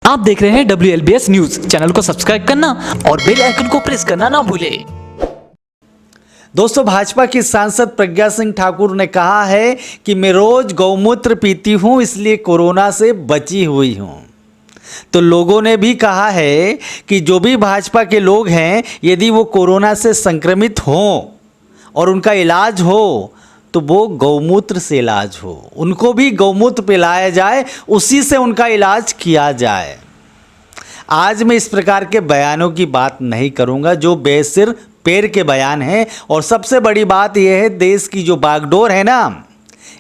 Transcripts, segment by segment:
आप देख रहे हैं WLBS न्यूज। चैनल को सब्सक्राइब करना और बेल आइकन को प्रेस करना ना भूलें। दोस्तों, भाजपा की सांसद प्रज्ञा सिंह ठाकुर ने कहा है कि मैं रोज गौमूत्र पीती हूं, इसलिए कोरोना से बची हुई हूं। तो लोगों ने भी कहा है कि जो भी भाजपा के लोग हैं, यदि वो कोरोना से संक्रमित हों और उनका इलाज हो तो वो गौमूत्र से इलाज हो, उनको भी गौमूत्र पिलाया जाए, उसी से उनका इलाज किया जाए। आज मैं इस प्रकार के बयानों की बात नहीं करूंगा जो बेसिर पैर के बयान हैं। और सबसे बड़ी बात यह है, देश की जो बागडोर है ना,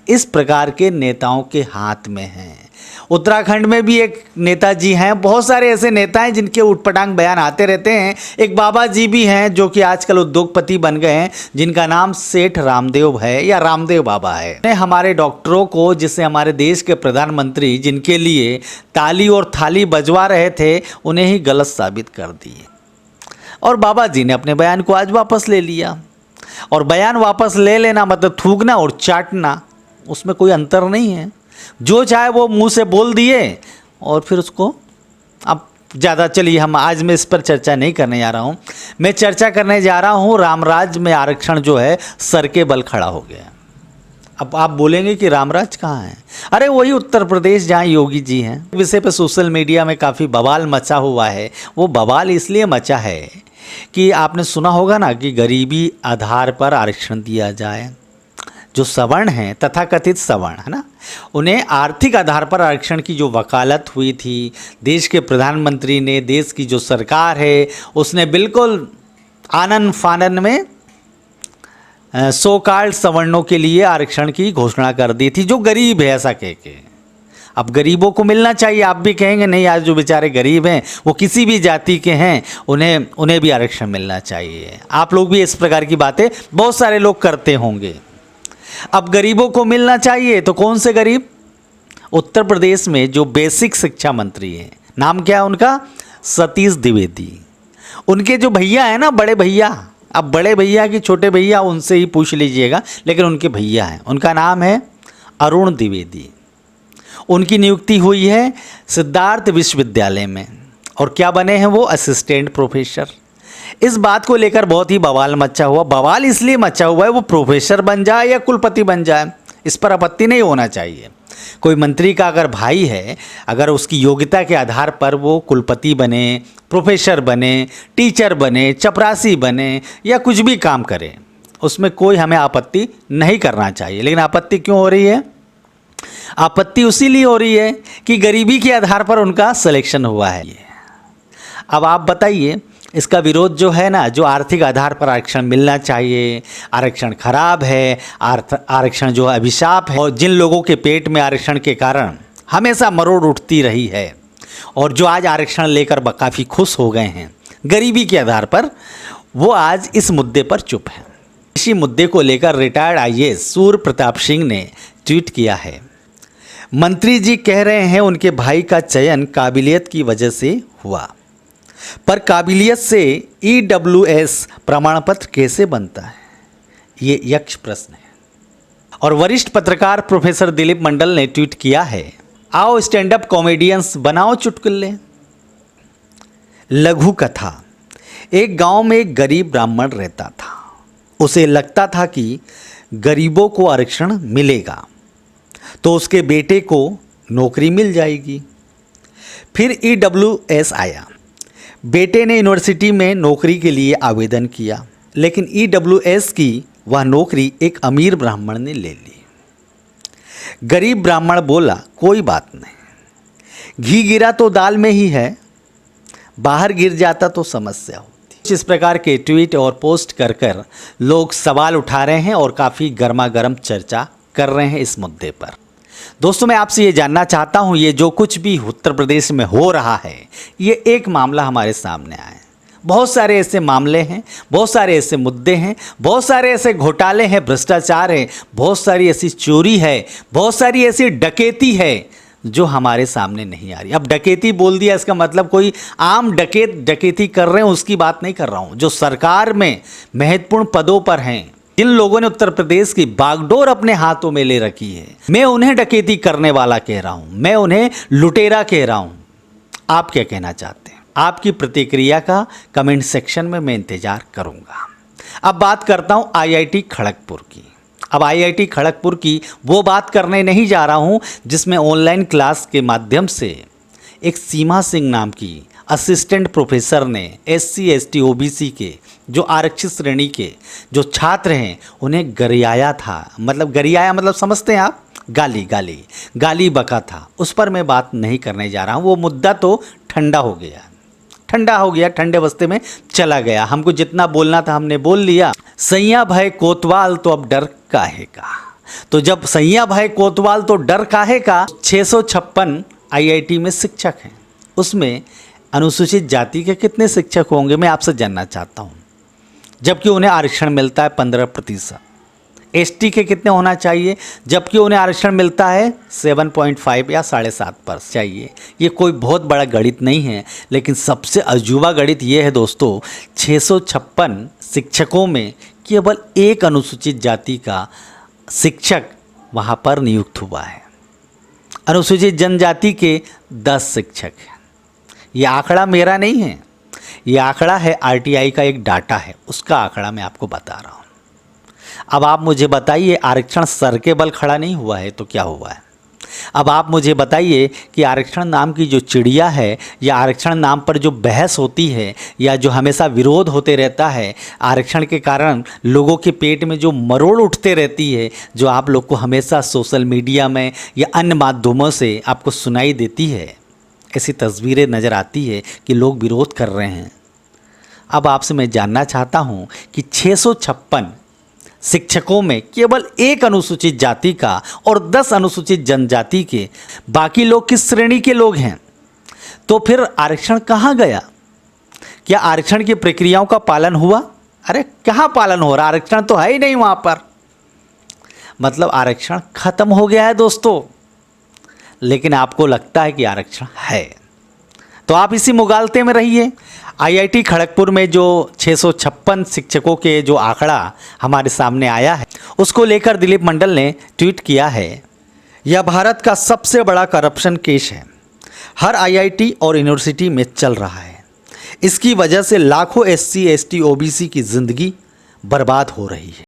इस प्रकार के नेताओं के हाथ में है। उत्तराखंड में भी एक नेताजी हैं, बहुत सारे ऐसे नेता हैं जिनके उटपटांग बयान आते रहते हैं। एक बाबा जी भी हैं जो कि आजकल उद्योगपति बन गए हैं, जिनका नाम सेठ रामदेव है या रामदेव बाबा है। हमारे डॉक्टरों को, जिससे हमारे देश के प्रधानमंत्री जिनके लिए ताली और थाली बजवा रहे थे, उन्हें ही गलत साबित कर दिए। और बाबा जी ने अपने बयान को आज वापस ले लिया। और बयान वापस ले लेना मतलब थूकना और चाटना, उसमें कोई अंतर नहीं है। जो चाहे वो मुंह से बोल दिए और फिर उसको, अब ज़्यादा चलिए, हम आज मैं इस पर चर्चा नहीं करने जा रहा हूँ। मैं चर्चा करने जा रहा हूँ रामराज में आरक्षण जो है सर के बल खड़ा हो गया। अब आप बोलेंगे कि रामराज कहाँ है? अरे वही उत्तर प्रदेश जहाँ योगी जी हैं। विषय पे सोशल मीडिया में काफ़ी बवाल मचा हुआ है। वो बवाल इसलिए मचा है कि आपने सुना होगा ना कि गरीबी आधार पर आरक्षण दिया जाए। जो सवर्ण हैं, तथाकथित सवर्ण है ना, उन्हें आर्थिक आधार पर आरक्षण की जो वकालत हुई थी, देश के प्रधानमंत्री ने, देश की जो सरकार है, उसने बिल्कुल आनन फानन में सो कॉल्ड सवर्णों के लिए आरक्षण की घोषणा कर दी थी, जो गरीब है ऐसा कह के। अब गरीबों को मिलना चाहिए। आप भी कहेंगे नहीं, आज जो बेचारे गरीब हैं, वो किसी भी जाति के हैं, उन्हें भी आरक्षण मिलना चाहिए। आप लोग भी इस प्रकार की बातें बहुत सारे लोग करते होंगे। अब गरीबों को मिलना चाहिए तो कौन से गरीब? उत्तर प्रदेश में जो बेसिक शिक्षा मंत्री हैं, नाम क्या है उनका? सतीश द्विवेदी। उनके जो भैया हैं ना, बड़े भैया, अब बड़े भैया की छोटे भैया उनसे ही पूछ लीजिएगा, लेकिन उनके भैया हैं, उनका नाम है अरुण द्विवेदी। उनकी नियुक्ति हुई है सिद्धार्थ विश्वविद्यालय में, और क्या बने हैं वो? Assistant professor. इस बात को लेकर बहुत ही बवाल मचा हुआ। बवाल इसलिए मचा हुआ है, वो प्रोफेसर बन जाए या कुलपति बन जाए, इस पर आपत्ति नहीं होना चाहिए। कोई मंत्री का अगर भाई है, अगर उसकी योग्यता के आधार पर वो कुलपति बने, प्रोफेसर बने, टीचर बने, चपरासी बने या कुछ भी काम करे, उसमें कोई हमें आपत्ति नहीं करना चाहिए। लेकिन आपत्ति क्यों हो रही है? आपत्ति उसी लिए हो रही है कि गरीबी के आधार पर उनका सिलेक्शन हुआ है। अब आप बताइए, इसका विरोध जो है ना, जो आर्थिक आधार पर आरक्षण मिलना चाहिए, आरक्षण खराब है, आरक्षण जो है अभिशाप है, और जिन लोगों के पेट में आरक्षण के कारण हमेशा मरोड़ उठती रही है, और जो आज आरक्षण लेकर काफ़ी खुश हो गए हैं गरीबी के आधार पर, वो आज इस मुद्दे पर चुप है। इसी मुद्दे को लेकर रिटायर्ड IAS सूर्य प्रताप सिंह ने ट्वीट किया है। मंत्री जी कह रहे हैं उनके भाई का चयन काबिलियत की वजह से हुआ, पर काबिलियत से EWS प्रमाण पत्र कैसे बनता है? ये यक्ष प्रश्न है। और वरिष्ठ पत्रकार प्रोफेसर दिलीप मंडल ने ट्वीट किया है, आओ स्टैंड अप कॉमेडियंस बनाओ चुटकुले। लघु कथा। एक गांव में एक गरीब ब्राह्मण रहता था। उसे लगता था कि गरीबों को आरक्षण मिलेगा तो उसके बेटे को नौकरी मिल जाएगी। फिर EWS आया। बेटे ने यूनिवर्सिटी में नौकरी के लिए आवेदन किया, लेकिन EWS की वह नौकरी एक अमीर ब्राह्मण ने ले ली। गरीब ब्राह्मण बोला, कोई बात नहीं, घी गिरा तो दाल में ही है, बाहर गिर जाता तो समस्या होती। इस प्रकार के ट्वीट और पोस्ट कर लोग सवाल उठा रहे हैं और काफ़ी गर्मा गर्म चर्चा कर रहे हैं इस मुद्दे पर। दोस्तों, मैं आपसे ये जानना चाहता हूँ, ये जो कुछ भी उत्तर प्रदेश में हो रहा है, ये एक मामला हमारे सामने आया है। बहुत सारे ऐसे मामले हैं, बहुत सारे ऐसे मुद्दे हैं, बहुत सारे ऐसे घोटाले हैं, भ्रष्टाचार है, बहुत सारी ऐसी चोरी है, बहुत सारी ऐसी डकैती है जो हमारे सामने नहीं आ रही। अब डकैती बोल दिया, इसका मतलब कोई आम डकैत डकैती कर रहे हैं उसकी बात नहीं कर रहा हूँ। जो सरकार में महत्वपूर्ण पदों पर हैं, जिन लोगों ने उत्तर प्रदेश की बागडोर अपने हाथों में ले रखी है, मैं उन्हें डकैती करने वाला कह रहा हूं, मैं उन्हें लुटेरा कह रहा हूं। आप क्या कहना चाहते हैं? आपकी प्रतिक्रिया का कमेंट सेक्शन में मैं इंतज़ार करूंगा। अब बात करता हूं आईआईटी खड़गपुर की। अब आईआईटी खड़गपुर की वो बात करने नहीं जा रहा हूं जिसमें ऑनलाइन क्लास के माध्यम से एक सीमा सिंह नाम की असिस्टेंट प्रोफेसर ने SC ST OBC के जो आरक्षित श्रेणी के जो छात्र हैं उन्हें गरियाया था। मतलब गरियाया मतलब समझते हैं आप? गाली बका था। उस पर मैं बात नहीं करने जा रहा हूँ। वो मुद्दा तो ठंडा हो गया, ठंडे बस्ते में चला गया। हमको जितना बोलना था हमने बोल लिया। सैया भाई कोतवाल तो अब डर काहे का। तो जब सैया भाई कोतवाल तो डर काहे का, 656 IIT में शिक्षक हैं, उसमें अनुसूचित जाति के कितने शिक्षक होंगे मैं आपसे जानना चाहता हूँ, जबकि उन्हें आरक्षण मिलता है 15%। ST के कितने होना चाहिए, जबकि उन्हें आरक्षण मिलता है 7.5 या 7.5% चाहिए। ये कोई बहुत बड़ा गणित नहीं है, लेकिन सबसे अजूबा गणित ये है दोस्तों, 656 शिक्षकों में केवल एक अनुसूचित जाति का शिक्षक वहाँ पर नियुक्त हुआ है। अनुसूचित जनजाति के 10 शिक्षक हैं। ये आंकड़ा मेरा नहीं है, ये आंकड़ा है RTI का एक डाटा है, उसका आंकड़ा मैं आपको बता रहा हूँ। अब आप मुझे बताइए, आरक्षण सर के बल खड़ा नहीं हुआ है तो क्या हुआ है? अब आप मुझे बताइए कि आरक्षण नाम की जो चिड़िया है या आरक्षण नाम पर जो बहस होती है या जो हमेशा विरोध होते रहता है, आरक्षण के कारण लोगों के पेट में जो मरोड़ उठते रहती है, जो आप लोग को हमेशा सोशल मीडिया में या अन्य माध्यमों से आपको सुनाई देती है, ऐसी तस्वीरें नज़र आती है कि लोग विरोध कर रहे हैं। अब आपसे मैं जानना चाहता हूँ कि 656 शिक्षकों में केवल एक अनुसूचित जाति का और 10 अनुसूचित जनजाति के, बाकी लोग किस श्रेणी के लोग हैं? तो फिर आरक्षण कहाँ गया? क्या आरक्षण की प्रक्रियाओं का पालन हुआ? अरे कहाँ पालन हो रहा? आरक्षण तो है ही नहीं वहाँ पर। मतलब आरक्षण खत्म हो गया है दोस्तों। लेकिन आपको लगता है कि आरक्षण है, तो आप इसी मुगालते में रहिए। IIT खड़गपुर में जो 656 शिक्षकों के जो आंकड़ा हमारे सामने आया है, उसको लेकर दिलीप मंडल ने ट्वीट किया है, यह भारत का सबसे बड़ा करप्शन केस है, हर IIT और यूनिवर्सिटी में चल रहा है। इसकी वजह से लाखों SC ST OBC की ज़िंदगी बर्बाद हो रही है।